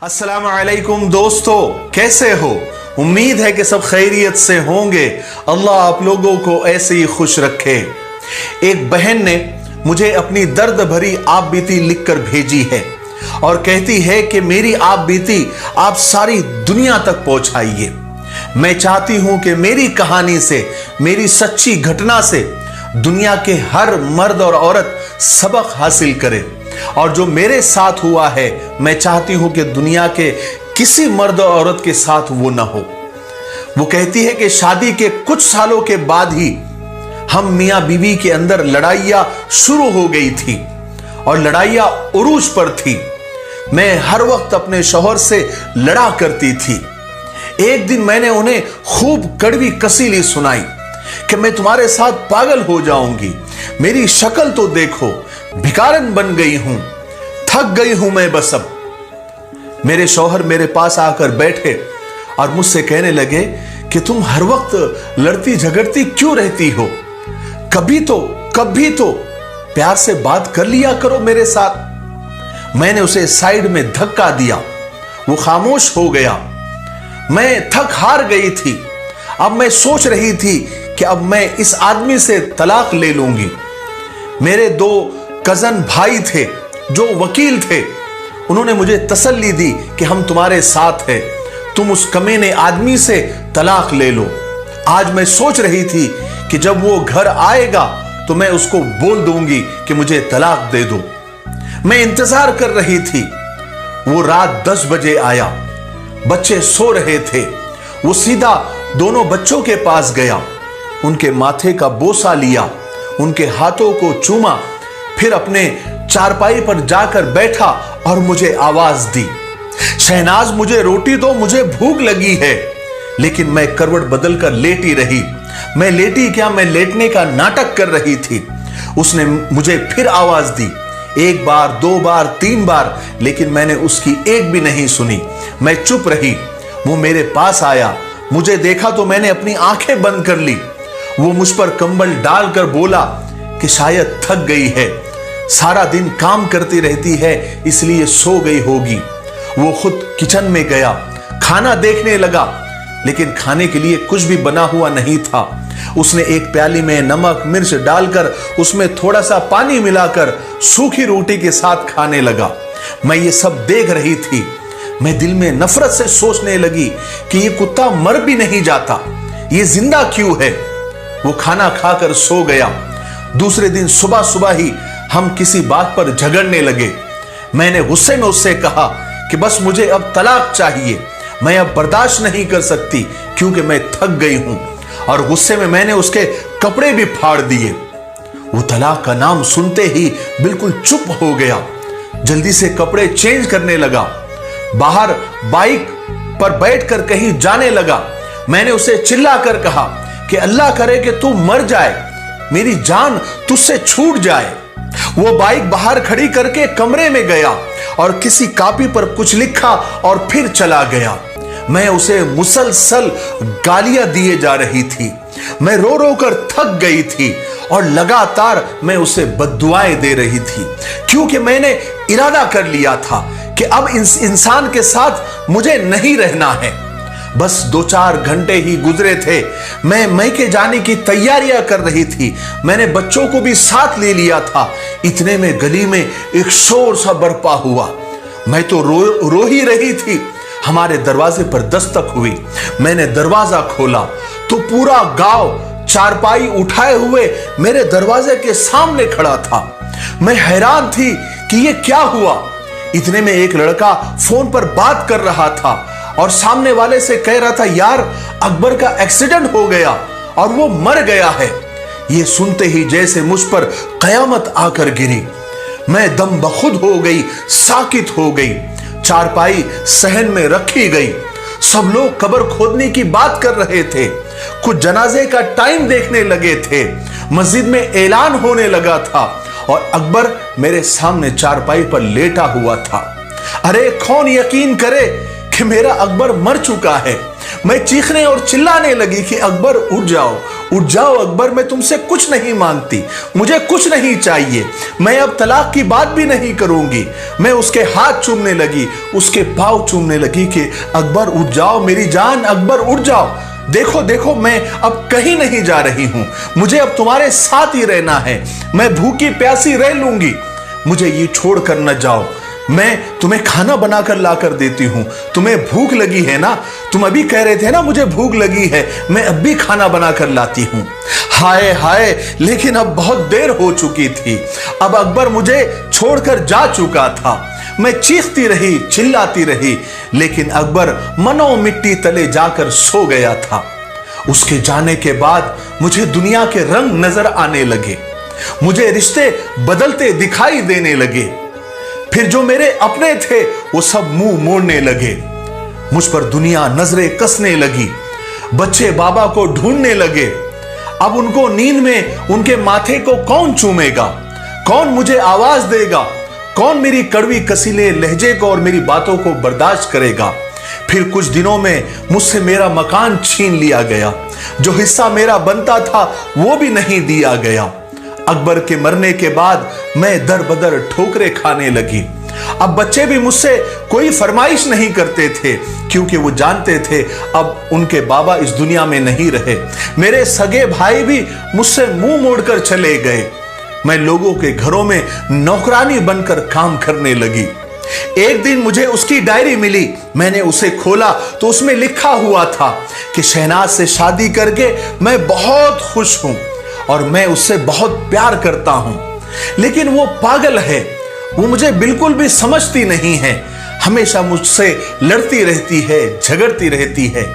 अस्सलाम वालेकुम दोस्तों, कैसे हो? उम्मीद है कि सब खैरियत से होंगे। अल्लाह आप लोगों को ऐसे ही खुश रखे। एक बहन ने मुझे अपनी दर्द भरी आप बीती लिखकर भेजी है और कहती है कि मेरी आप बीती आप सारी दुनिया तक पहुंचाइए। मैं चाहती हूं कि मेरी कहानी से, मेरी सच्ची घटना से दुनिया के हर मर्द और औरत सबक हासिल करे, और जो मेरे साथ हुआ है मैं चाहती हूं कि दुनिया के किसी मर्द और औरत के साथ वो ना हो। वो कहती है कि शादी के कुछ सालों के बाद ही हम मियां बीवी के अंदर लड़ाइयां शुरू हो गई थी और लड़ाइयां उरूज पर थी। मैं हर वक्त अपने शौहर से लड़ा करती थी। एक दिन मैंने उन्हें खूब कड़वी कसीली सुनाई कि मैं तुम्हारे साथ पागल हो जाऊंगी, मेरी शक्ल तो देखो, भिखारन बन गई हूं, थक गई हूं मैं बस अब। मेरे शौहर मेरे पास आकर बैठे और मुझसे कहने लगे कि तुम हर वक्त लड़ती झगड़ती क्यों रहती हो? कभी तो प्यार से बात कर लिया करो मेरे साथ। मैंने उसे साइड में धक्का दिया, वो खामोश हो गया। मैं थक हार गई थी। अब मैं सोच रही थी कि अब मैं इस आदमी से तलाक ले लूंगी। मेरे दो कजन भाई थे जो वकील थे, उन्होंने मुझे तसल्ली दी कि हम तुम्हारे साथ हैं, तुम उस कमीने आदमी से तलाक ले लो। आज मैं सोच रही थी कि जब वो घर आएगा तो मैं उसको बोल दूंगी कि मुझे तलाक दे दो। मैं इंतजार कर रही थी। वो रात 10 बजे आया, बच्चे सो रहे थे। वो सीधा दोनों बच्चों के पास गया, उनके माथे का बोसा लिया, उनके हाथों को चूमा, फिर अपने चारपाई पर जाकर बैठा और मुझे आवाज दी, शहनाज मुझे रोटी दो, मुझे भूख लगी है। लेकिन मैं करवट बदलकर लेटी रही। मैं लेटी क्या, मैं लेटने का नाटक कर रही थी। उसने मुझे फिर आवाज दी, 1 बार 2 बार 3 बार, लेकिन मैंने उसकी एक भी नहीं सुनी। मैं चुप रही। वो मेरे पास आया, मुझे देखा तो मैंने अपनी आंखें बंद कर ली। वो मुझ पर कंबल डालकर बोला कि शायद थक गई है, सारा दिन काम करती रहती है इसलिए सो गई होगी। वो खुद किचन में गया, खाना देखने लगा, लेकिन खाने के लिए कुछ भी बना हुआ नहीं था। उसने एक प्याली में नमक मिर्च डालकर उसमें थोड़ा सा पानी मिलाकर सूखी रोटी के साथ खाने लगा। मैं ये सब देख रही थी। मैं दिल में नफरत से सोचने लगी कि ये कुत्ता मर भी नहीं जाता, ये जिंदा क्यों है। वो खाना खाकर सो गया। दूसरे दिन सुबह सुबह ही हम किसी बात पर झगड़ने लगे। मैंने गुस्से में उससे कहा कि बस मुझे अब तलाक चाहिए, मैं अब बर्दाश्त नहीं कर सकती क्योंकि मैं थक गई हूं। और गुस्से में मैंने उसके कपड़े भी फाड़ दिए। वो तलाक का नाम सुनते ही बिल्कुल चुप हो गया, जल्दी से कपड़े चेंज करने लगा, बाहर बाइक पर बैठकर कहीं जाने लगा। मैंने उसे चिल्लाकर कहा कि अल्लाह करे कि तू मर जाए, मेरी जान तुझसे छूट जाए। वो बाइक बाहर खड़ी करके कमरे में गया और किसी कॉपी पर कुछ लिखा और फिर चला गया। मैं उसे मुसलसल गालियां दिए जा रही थी। मैं रो रो कर थक गई थी और लगातार मैं उसे बद्दुआएं दे रही थी, क्योंकि मैंने इरादा कर लिया था कि अब इस इंसान के साथ मुझे नहीं रहना है। बस 2-4 घंटे ही गुजरे थे। मैं मैके जाने की तैयारियां कर रही थी। मैंने बच्चों को भी साथ ले लिया था। इतने में गली में एक शोर सा बरपा हुआ। मैं तो रो ही रही थी। हमारे दरवाजे पर दस्तक हुई। मैंने दरवाजा खोला तो पूरा गांव चारपाई उठाए हुए मेरे दरवाजे के सामने खड़ा था। मैं हैरान थी कि ये क्या हुआ। इतने में एक लड़का फोन पर बात कर रहा था और सामने वाले से कह रहा था, यार अकबर का एक्सीडेंट हो गया और वो मर गया है। ये सुनते ही जैसे मुझ पर कयामत आकर गिरी। मैं दम बखुद हो गई, साकित हो गई। चारपाई सहन में रखी गई। सब लोग कब्र खोदने की बात कर रहे थे। कुछ जनाजे का टाइम देखने लगे थे। मस्जिद में ऐलान होने लगा था और अकबर मेरे सामने चारपाई पर लेटा हुआ था। अरे कौन यकीन करे कि मेरा अकबर मर चुका है। मैं चीखने और चिल्लाने लगी कि अकबर उठ जाओ, उठ जाओ अकबर, मैं तुमसे कुछ नहीं मांगती, मुझे कुछ नहीं चाहिए, मैं अब तलाक की बात भी नहीं करूंगी। मैं उसके हाथ चूमने लगी, उसके पाँव चूमने लगी कि अकबर उठ जाओ मेरी जान, अकबर उठ जाओ, देखो देखो मैं अब कहीं नहीं जा रही हूं, मुझे अब तुम्हारे साथ ही रहना है, मैं भूखी प्यासी रह लूंगी, मुझे ये छोड़ कर न जाओ, मैं तुम्हें खाना बनाकर लाकर देती हूं, तुम्हें भूख लगी है ना, तुम अभी कह रहे थे ना मुझे भूख लगी है, मैं अब भी खाना बनाकर लाती हूं। हाय हाय, लेकिन अब बहुत देर हो चुकी थी, अब अकबर मुझे छोड़कर जा चुका था। मैं चीखती रही, चिल्लाती रही, लेकिन अकबर मनो मिट्टी तले जाकर सो गया था। उसके जाने के बाद मुझे दुनिया के रंग नजर आने लगे, मुझे रिश्ते बदलते दिखाई देने लगे, फिर जो मेरे अपने थे वो सब मुंह मोड़ने लगे, मुझ पर दुनिया नजरें कसने लगी, बच्चे बाबा को ढूंढने लगे, अब उनको नींद में उनके माथे को कौन चूमेगा, कौन मुझे आवाज देगा, कौन मेरी कड़वी कसीले लहजे को और मेरी बातों को बर्दाश्त करेगा। फिर कुछ दिनों में मुझसे मेरा मकान छीन लिया गया, जो हिस्सा मेरा बनता था वो भी नहीं दिया गया। अकबर के मरने के बाद मैं दर बदर ठोकरें खाने लगी। अब बच्चे भी मुझसे कोई फरमाइश नहीं करते थे, क्योंकि वो जानते थे अब उनके बाबा इस दुनिया में नहीं रहे। मेरे सगे भाई भी मुझसे मुंह मोड़कर चले गए। मैं लोगों के घरों में नौकरानी बनकर काम करने लगी। एक दिन मुझे उसकी डायरी मिली, मैंने उसे खोला तो उसमें लिखा हुआ था कि शहनाज से शादी करके मैं बहुत खुश हूं और मैं उससे बहुत प्यार करता हूं, लेकिन वो पागल है, वो मुझे बिल्कुल भी समझती नहीं है, हमेशा मुझसे लड़ती रहती है, झगड़ती रहती है।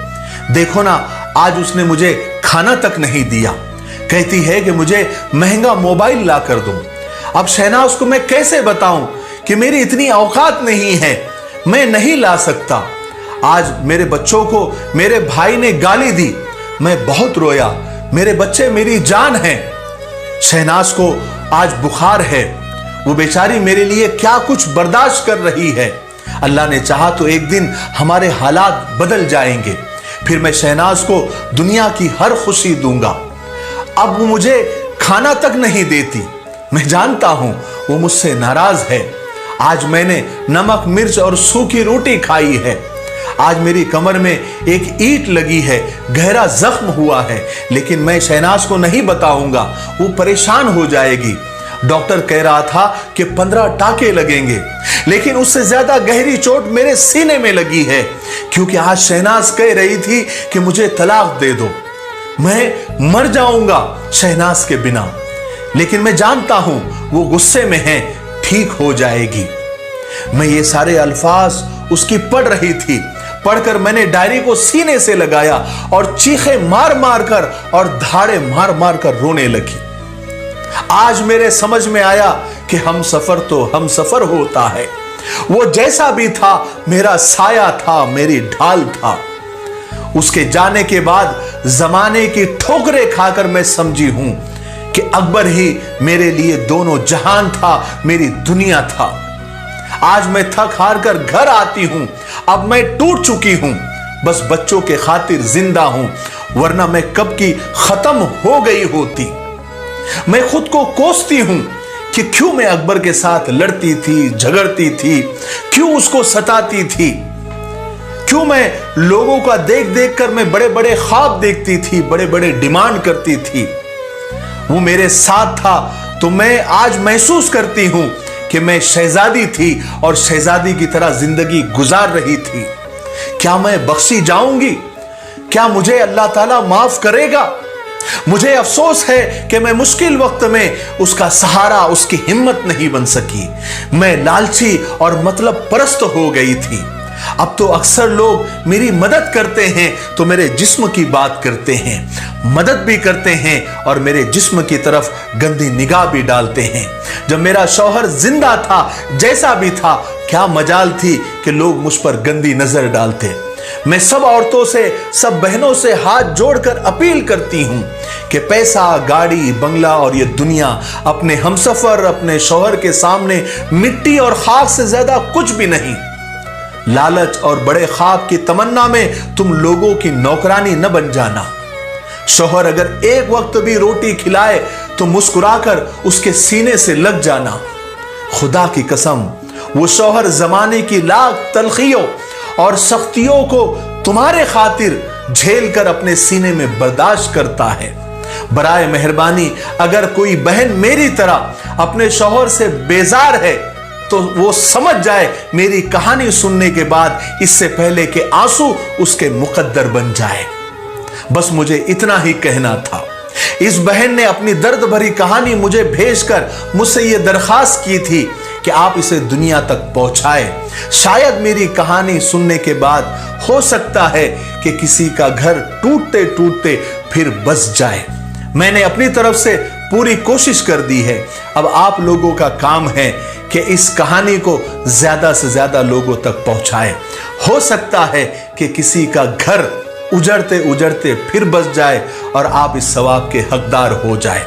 देखो ना, आज उसने मुझे खाना तक नहीं दिया, कहती है कि मुझे महंगा मोबाइल ला कर दो। अब शहनाज को मैं कैसे बताऊं कि मेरी इतनी औकात नहीं है, मैं नहीं ला सकता। आज मेरे बच्चों को मेरे भाई ने गाली दी, मैं बहुत रोया, मेरे बच्चे मेरी जान हैं। शहनाज को आज बुखार है, वो बेचारी मेरे लिए क्या कुछ बर्दाश्त कर रही है। अल्लाह ने चाहा तो एक दिन हमारे हालात बदल जाएंगे, फिर मैं शहनाज को दुनिया की हर खुशी दूंगा। अब वो मुझे खाना तक नहीं देती, मैं जानता हूं वो मुझसे नाराज है। आज मैंने नमक मिर्च और सूखी रोटी खाई है, आज मेरी कमर में एक ईंट लगी है, गहरा जख्म हुआ है, लेकिन मैं शहनाज को नहीं बताऊंगा, वो परेशान हो जाएगी। डॉक्टर कह रहा था कि 15 टाके लगेंगे, लेकिन उससे ज्यादा गहरी चोट मेरे सीने में लगी है, क्योंकि आज शहनाज कह रही थी कि मुझे तलाक दे दो, मैं मर जाऊंगा शहनाज के बिना। लेकिन मैं जानता हूं वो गुस्से में है, ठीक हो जाएगी। मैं ये सारे अल्फाज उसकी पढ़ रही थी, पढ़कर मैंने डायरी को सीने से लगाया और चीखे मार मार कर और धाड़े मार मार कर रोने लगी। आज मेरे समझ में आया कि हम सफर तो हम सफर होता है, वो जैसा भी था मेरा साया था, मेरी ढाल था। उसके जाने के बाद जमाने की ठोकरें खाकर मैं समझी हूं कि अकबर ही मेरे लिए दोनों जहान था, मेरी दुनिया था। आज मैं थक हार कर घर आती हूं, अब मैं टूट चुकी हूं, बस बच्चों के खातिर जिंदा हूं, वरना मैं कब की खत्म हो गई होती। मैं खुद को कोसती हूं कि क्यों मैं अकबर के साथ लड़ती थी, झगड़ती थी, क्यों उसको सताती थी, क्यों मैं लोगों का देख देख कर मैं बड़े बड़े ख्वाब देखती थी, बड़े बड़े डिमांड करती थी। वो मेरे साथ था तो मैं आज महसूस करती हूं कि मैं शहजादी थी और शहजादी की तरह जिंदगी गुजार रही थी। क्या मैं बख्शी जाऊंगी? क्या मुझे अल्लाह ताला माफ करेगा? मुझे अफसोस है कि मैं मुश्किल वक्त में उसका सहारा, उसकी हिम्मत नहीं बन सकी। मैं लालची और मतलब परस्त हो गई थी। अब तो अक्सर लोग मेरी मदद करते हैं तो मेरे जिस्म की बात करते हैं, मदद भी करते हैं और मेरे जिस्म की तरफ गंदी निगाह भी डालते हैं। जब मेरा शौहर जिंदा था, जैसा भी था, क्या मजाल थी कि लोग मुझ पर गंदी नजर डालते। मैं सब औरतों से, सब बहनों से हाथ जोड़कर अपील करती हूं कि पैसा, गाड़ी, बंगला और ये दुनिया अपने हमसफर, अपने शौहर के सामने मिट्टी और खाक से ज्यादा कुछ भी नहीं। लालच और बड़े ख्वाब की तमन्ना में तुम लोगों की नौकरानी न बन जाना। शौहर अगर एक वक्त भी रोटी खिलाए तो मुस्कुराकर उसके सीने से लग जाना। खुदा की कसम, वो शौहर जमाने की लाख तलखियों और सख्तियों को तुम्हारे खातिर झेल कर अपने सीने में बर्दाश्त करता है। बराए मेहरबानी अगर कोई बहन मेरी तरह अपने शौहर से बेजार है तो वो समझ जाए मेरी कहानी सुनने के बाद, इससे पहले कि आंसू उसके मुकद्दर बन जाए। बस मुझे इतना ही कहना था। इस बहन ने अपनी दर्द भरी कहानी मुझे भेजकर मुझसे यह दरखास्त की थी कि आप इसे दुनिया तक पहुंचाए। शायद मेरी कहानी सुनने के बाद हो सकता है कि किसी का घर टूटते टूटते फिर बस जाए। मैंने अपनी तरफ से पूरी कोशिश कर दी है। अब आप लोगों का काम है कि इस कहानी को ज्यादा से ज्यादा लोगों तक पहुंचाएं। हो सकता है कि किसी का घर उजड़ते उजड़ते फिर बस जाए और आप इस सवाब के हकदार हो जाए।